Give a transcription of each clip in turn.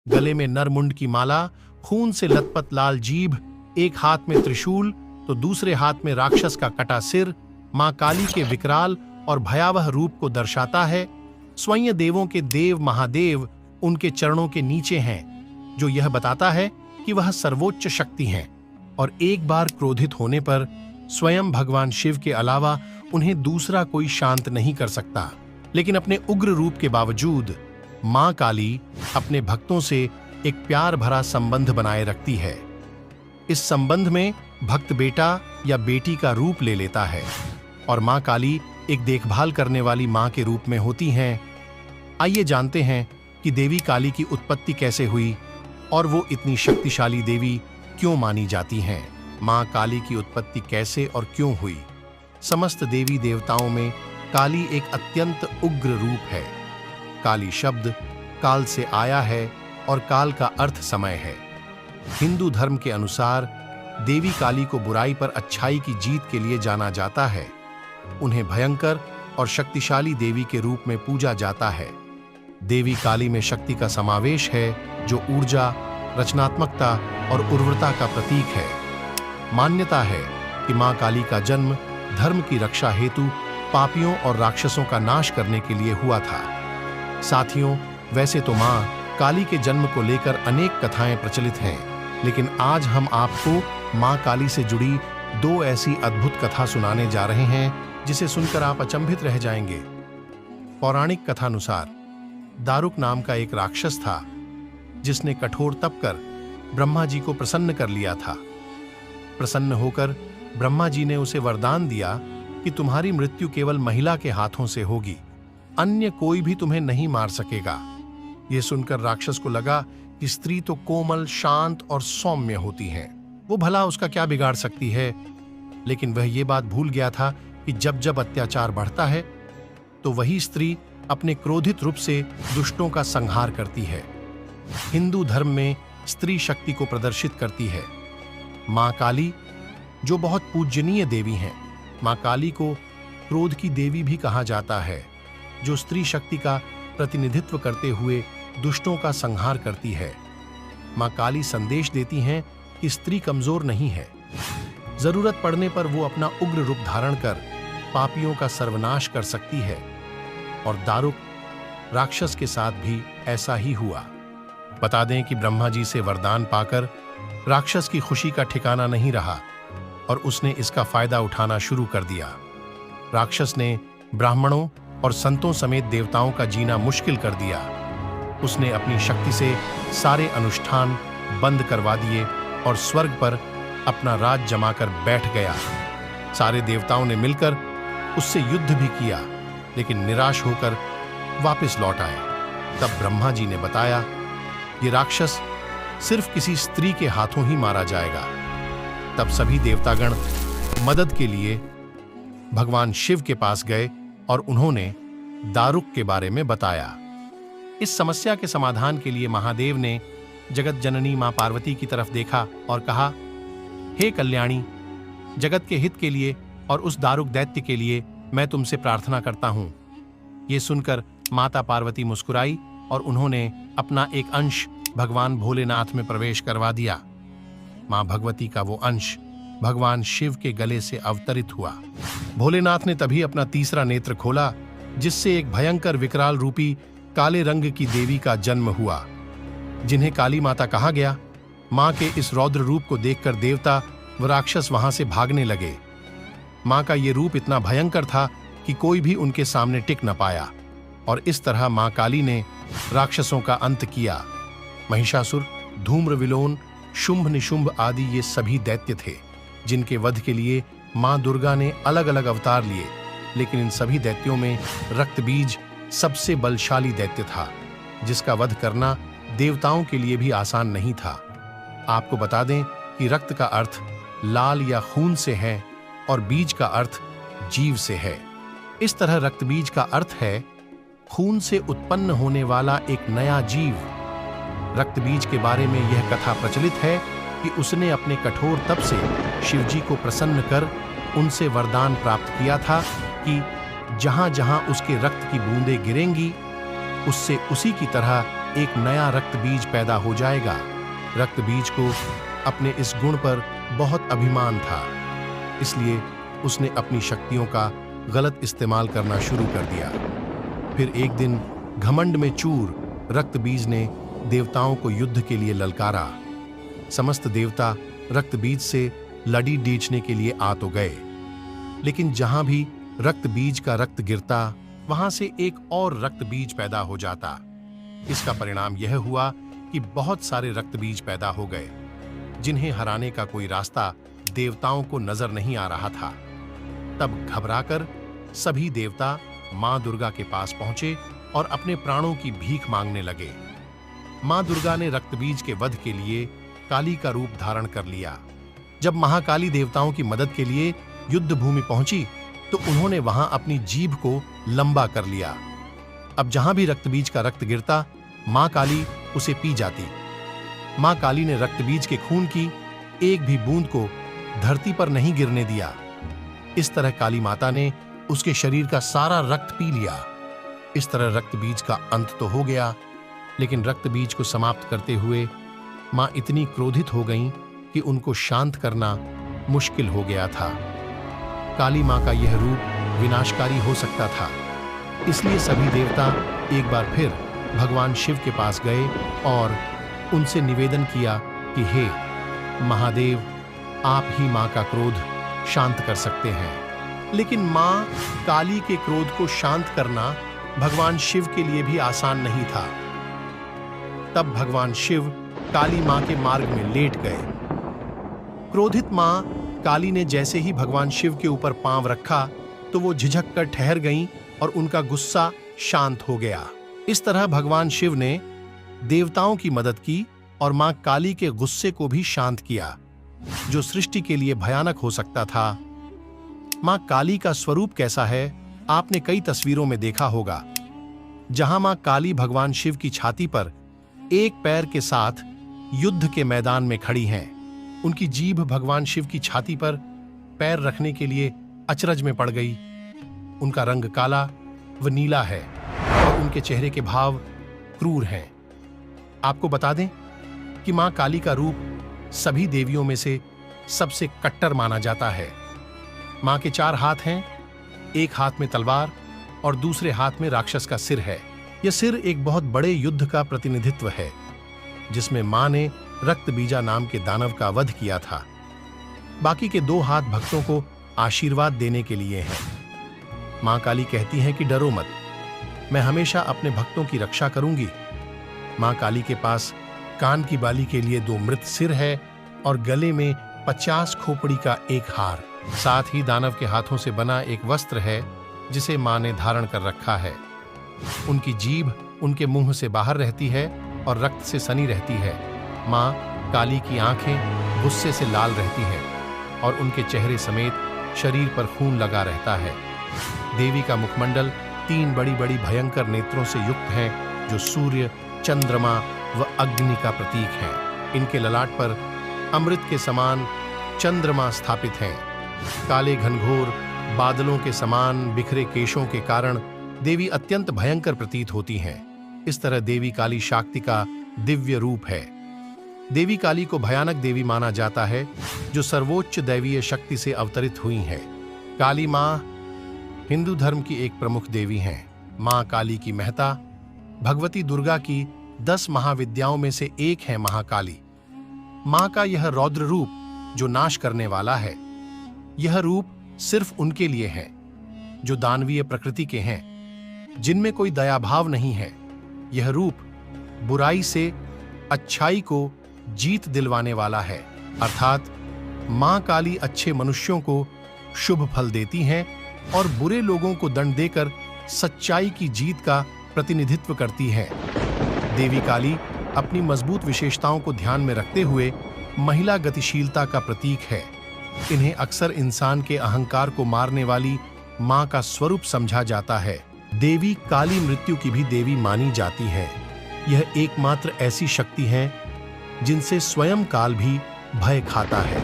गले में नरमुंड की माला, खून से लथपथ लाल जीभ, एक हाथ में त्रिशूल तो दूसरे हाथ में राक्षस का कटा सिर मां काली के विकराल और भयावह रूप को दर्शाता है। स्वयं देवों के देव महादेव उनके चरणों के नीचे हैं, जो यह बताता है कि वह सर्वोच्च शक्ति हैं और एक बार क्रोधित होने पर स्वयं भगवान शिव के अलावा उन्हें दूसरा कोई शांत नहीं कर सकता। लेकिन अपने उग्र रूप के बावजूद मां काली अपने भक्तों से एक प्यार भरा संबंध बनाए रखती है। इस संबंध में भक्त बेटा या बेटी का रूप ले लेता है और मां काली एक देखभाल करने वाली मां के रूप में होती हैं। आइए जानते हैं कि देवी काली की उत्पत्ति कैसे हुई और वो इतनी शक्तिशाली देवी क्यों मानी जाती हैं। मां काली की उत्पत्ति कैसे और क्यों हुई। समस्त देवी देवताओं में काली एक अत्यंत उग्र रूप है। काली शब्द काल से आया है और काल का अर्थ समय है। हिंदू धर्म के अनुसार देवी काली को बुराई पर अच्छाई की जीत के लिए जाना जाता है। उन्हें भयंकर और शक्तिशाली देवी के रूप में पूजा जाता है। देवी काली में शक्ति का समावेश है, जो ऊर्जा, रचनात्मकता और उर्वरता का प्रतीक है। मान्यता है कि मां काली का जन्म धर्म की रक्षा हेतु पापियों और राक्षसों का नाश करने के लिए हुआ था। साथियों, वैसे तो मां काली के जन्म को लेकर अनेक कथाएं प्रचलित हैं, लेकिन आज हम आपको मां काली से जुड़ी दो ऐसी अद्भुत कथा सुनाने जा रहे हैं जिसे सुनकर आप अचंभित रह जाएंगे। पौराणिक कथानुसार दारुक नाम का एक राक्षस था, जिसने कठोर तप कर ब्रह्मा जी को प्रसन्न कर लिया था। प्रसन्न होकर ब्रह्मा जी ने उसे वरदान दिया कि तुम्हारी मृत्यु केवल महिला के हाथों से होगी, अन्य कोई भी तुम्हें नहीं मार सकेगा। यह सुनकर राक्षस को लगा कि स्त्री तो कोमल, शांत और सौम्य होती हैं, वो भला उसका क्या बिगाड़ सकती है। लेकिन वह ये बात भूल गया था कि जब जब अत्याचार बढ़ता है तो वही स्त्री अपने क्रोधित रूप से दुष्टों का संहार करती है। हिंदू धर्म में स्त्री शक्ति को प्रदर्शित करती है। मां काली, जो बहुत पूजनीय देवी हैं, मां काली को क्रोध की देवी भी कहा जाता है, जो स्त्री शक्ति का प्रतिनिधित्व करते हुए दुष्टों का संहार करती है। मां काली संदेश देती हैं कि स्त्री कमजोर नहीं है। जरूरत पड़ने पर वो अपना उग्र रूप धारण कर पापियों का सर्वनाश कर सकती है। और दारुक राक्षस के साथ भी ऐसा ही हुआ। बता दें कि ब्रह्मा जी से वरदान पाकर राक्षस की खुशी का ठिकाना नहीं रहा और उसने इसका फायदा उठाना शुरू कर दिया। राक्षस ने ब्राह्मणों और संतों समेत देवताओं का जीना मुश्किल कर दिया। उसने अपनी शक्ति से सारे अनुष्ठान बंद करवा दिए और स्वर्ग पर अपना राज जमाकर बैठ गया। सारे देवताओं ने मिलकर उससे युद्ध भी किया, लेकिन निराश होकर वापस लौट आए। तब ब्रह्मा जी ने बताया, ये राक्षस सिर्फ किसी स्त्री के हाथों ही मारा जाएगा। तब सभी देवतागण मदद के लिए भगवान शिव के पास गए और उन्होंने दारुक के बारे में बताया। इस समस्या के समाधान के लिए महादेव ने जगत जननी मां पार्वती की तरफ देखा और कहा, हे कल्याणी, जगत के हित के लिए और उस दारुक दैत्य के लिए मैं तुमसे प्रार्थना करता हूं। ये सुनकर माता पार्वती मुस्कुराई और उन्होंने अपना एक अंश भगवान भोलेनाथ में प्रवेश करवा दिया। मां भगवती का वो अंश भगवान शिव के गले से अवतरित हुआ। भोलेनाथ ने तभी अपना तीसरा नेत्र खोला, जिससे एक भयंकर विकराल रूपी काले रंग की देवी का जन्म हुआ, जिन्हें काली माता कहा गया। मां के इस रौद्र रूप को देखकर देवता व राक्षस वहां से भागने लगे। मां का ये रूप इतना भयंकर था कि कोई भी उनके सामने टिक न पाया और इस तरह मां काली ने राक्षसों का अंत किया। महिषासुर, धूम्रविलोन, शुंभ निशुंभ आदि ये सभी दैत्य थे, जिनके वध के लिए मां दुर्गा ने अलग अलग अवतार लिए। लेकिन इन सभी दैत्यों में रक्तबीज सबसे बलशाली दैत्य था, जिसका वध करना देवताओं के लिए भी आसान नहीं था। आपको बता दें कि रक्त का अर्थ लाल या खून से है और बीज का अर्थ जीव से है। इस तरह रक्तबीज का अर्थ है खून से उत्पन्न होने वाला एक नया जीव। रक्तबीज के बारे में यह कथा प्रचलित है कि उसने अपने कठोर तप से शिवजी को प्रसन्न कर उनसे वरदान प्राप्त किया था कि जहां जहां उसके रक्त की बूंदें गिरेंगी, उससे उसी की तरह एक नया रक्त बीज पैदा हो जाएगा। रक्त बीज को अपने इस गुण पर बहुत अभिमान था, इसलिए उसने अपनी शक्तियों का गलत इस्तेमाल करना शुरू कर दिया। फिर एक दिन घमंड में चूर रक्त बीज ने देवताओं को युद्ध के लिए ललकारा। समस्त देवता रक्त बीज से लड़ी डींचने के लिए आ तो गए, लेकिन जहां भी रक्त बीज का रक्त गिरता वहां से एक और रक्त बीज पैदा हो जाता। इसका परिणाम यह हुआ कि बहुत सारे रक्त बीज पैदा हो गए, जिन्हें हराने का कोई रास्ता देवताओं को नजर नहीं आ रहा था। तब घबराकर सभी देवता मां दुर्गा के पास पहुंचे और अपने प्राणों की भीख मांगने लगे। मां दुर्गा ने रक्त बीज के वध के लिए काली का रूप धारण कर लिया। जब महाकाली देवताओं की मदद के लिए युद्ध भूमि पहुंची तो उन्होंने वहां अपनी जीभ को लंबा कर लिया। अब जहां भी रक्त बीज का रक्त गिरता, मां काली उसे पी जाती। मां काली ने रक्त बीज के खून की एक भी बूंद को धरती पर नहीं गिरने दिया। इस तरह काली माता ने उसके शरीर का सारा रक्त पी लिया। इस तरह रक्त बीज का अंत तो हो गया, लेकिन रक्त बीज को समाप्त करते हुए मां इतनी क्रोधित हो गईं कि उनको शांत करना मुश्किल हो गया था। काली मां का यह रूप विनाशकारी हो सकता था, इसलिए सभी देवता एक बार फिर भगवान शिव के पास गए और उनसे निवेदन किया कि हे महादेव, आप ही मां का क्रोध शांत कर सकते हैं। लेकिन मां काली के क्रोध को शांत करना भगवान शिव के लिए भी आसान नहीं था। तब भगवान शिव काली मां के मार्ग में लेट गए। क्रोधित मां काली ने जैसे ही भगवान शिव के ऊपर पांव रखा तो वो झिझक कर ठहर गईं और उनका गुस्सा शांत हो गया। इस तरह भगवान शिव ने देवताओं की मदद की और मां काली के गुस्से को भी शांत किया, जो सृष्टि के लिए भयानक हो सकता था। मां काली का स्वरूप कैसा है, आपने कई तस्वीरों में देखा होगा, जहां मां काली भगवान शिव की छाती पर एक पैर के साथ युद्ध के मैदान में खड़ी हैं। उनकी जीभ भगवान शिव की छाती पर पैर रखने के लिए अचरज में पड़ गई। उनका रंग काला व नीला है और उनके चेहरे के भाव क्रूर हैं। आपको बता दें कि मां काली का रूप सभी देवियों में से सबसे कट्टर माना जाता है। मां के 4 हाथ हैं, एक हाथ में तलवार और दूसरे हाथ में राक्षस का सिर है। यह सिर एक बहुत बड़े युद्ध का प्रतिनिधित्व है, जिसमें मां ने रक्त बीजा नाम के दानव का वध किया था। बाकी के 2 हाथ भक्तों को आशीर्वाद देने के लिए हैं। मां काली कहती हैं कि डरो मत, मैं हमेशा अपने भक्तों की रक्षा करूंगी। मां काली के पास कान की बाली के लिए 2 मृत सिर है और गले में 50 खोपड़ी का एक हार। साथ ही दानव के हाथों से बना एक वस्त्र है, जिसे मां ने धारण कर रखा है। उनकी जीभ उनके मुंह से बाहर रहती है और रक्त से सनी रहती है। मां काली की आंखें गुस्से से लाल रहती हैं और उनके चेहरे समेत शरीर पर खून लगा रहता है। देवी का मुखमंडल 3 बड़ी-बड़ी भयंकर नेत्रों से युक्त है, जो सूर्य, चंद्रमा व अग्नि का प्रतीक है। इनके ललाट पर अमृत के समान चंद्रमा स्थापित हैं। काले घनघोर बादलों के समान बिखरे केशों के कारण देवी अत्यंत भयंकर प्रतीत होती हैं। इस तरह देवी काली शक्ति का दिव्य रूप है। देवी काली को भयानक देवी माना जाता है, जो सर्वोच्च दैवीय शक्ति से अवतरित हुई है। काली मां हिंदू धर्म की एक प्रमुख देवी हैं। मां काली की महता भगवती दुर्गा की 10 महाविद्याओं में से एक है महाकाली। मां का यह रौद्र रूप जो नाश करने वाला है, यह रूप सिर्फ उनके लिए है जो दानवीय प्रकृति के हैं, जिनमें कोई दया भाव नहीं है। यह रूप बुराई से अच्छाई को जीत दिलवाने वाला है, अर्थात मां काली अच्छे मनुष्यों को शुभ फल देती हैं और बुरे लोगों को दंड देकर सच्चाई की जीत का प्रतिनिधित्व करती है। देवी काली अपनी मजबूत विशेषताओं को ध्यान में रखते हुए महिला गतिशीलता का प्रतीक है। इन्हें अक्सर इंसान के अहंकार को मारने वाली मां का स्वरूप समझा जाता है। देवी काली मृत्यु की भी देवी मानी जाती है। यह एकमात्र ऐसी शक्ति है जिनसे स्वयं काल भी भय खाता है।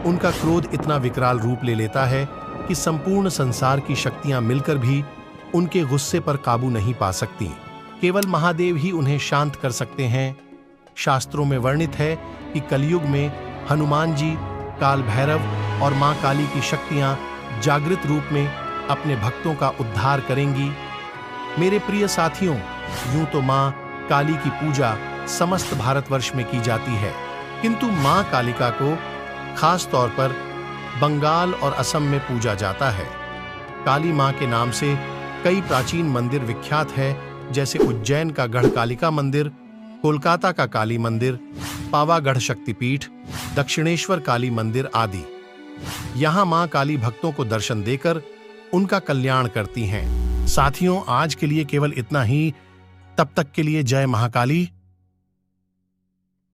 उनका क्रोध इतना विकराल रूप ले लेता है कि संपूर्ण संसार की शक्तियां मिलकर भी उनके गुस्से पर काबू नहीं पा सकती। केवल महादेव ही उन्हें शांत कर सकते हैं। शास्त्रों में वर्णित है कि कलयुग में हनुमान जी, काल भैरव और मां काली की शक्तियां जागृत रूप में अपने भक्तों का उद्धार करेंगी। मेरे प्रिय साथियों, यूं तो मां काली की पूजा समस्त भारतवर्ष में की जाती है, किंतु मां कालिका को खास तौर पर बंगाल और असम में पूजा जाता है। काली मां के नाम से कई प्राचीन मंदिर विख्यात है, जैसे उज्जैन का गढ़ कालिका मंदिर, कोलकाता का काली मंदिर, पावागढ़ शक्तिपीठ, दक्षिणेश्वर काली मंदिर आदि। यहाँ मां काली भक्तों को दर्शन देकर उनका कल्याण करती हैं। साथियों, आज के लिए केवल इतना ही। तब तक के लिए जय महाकाली।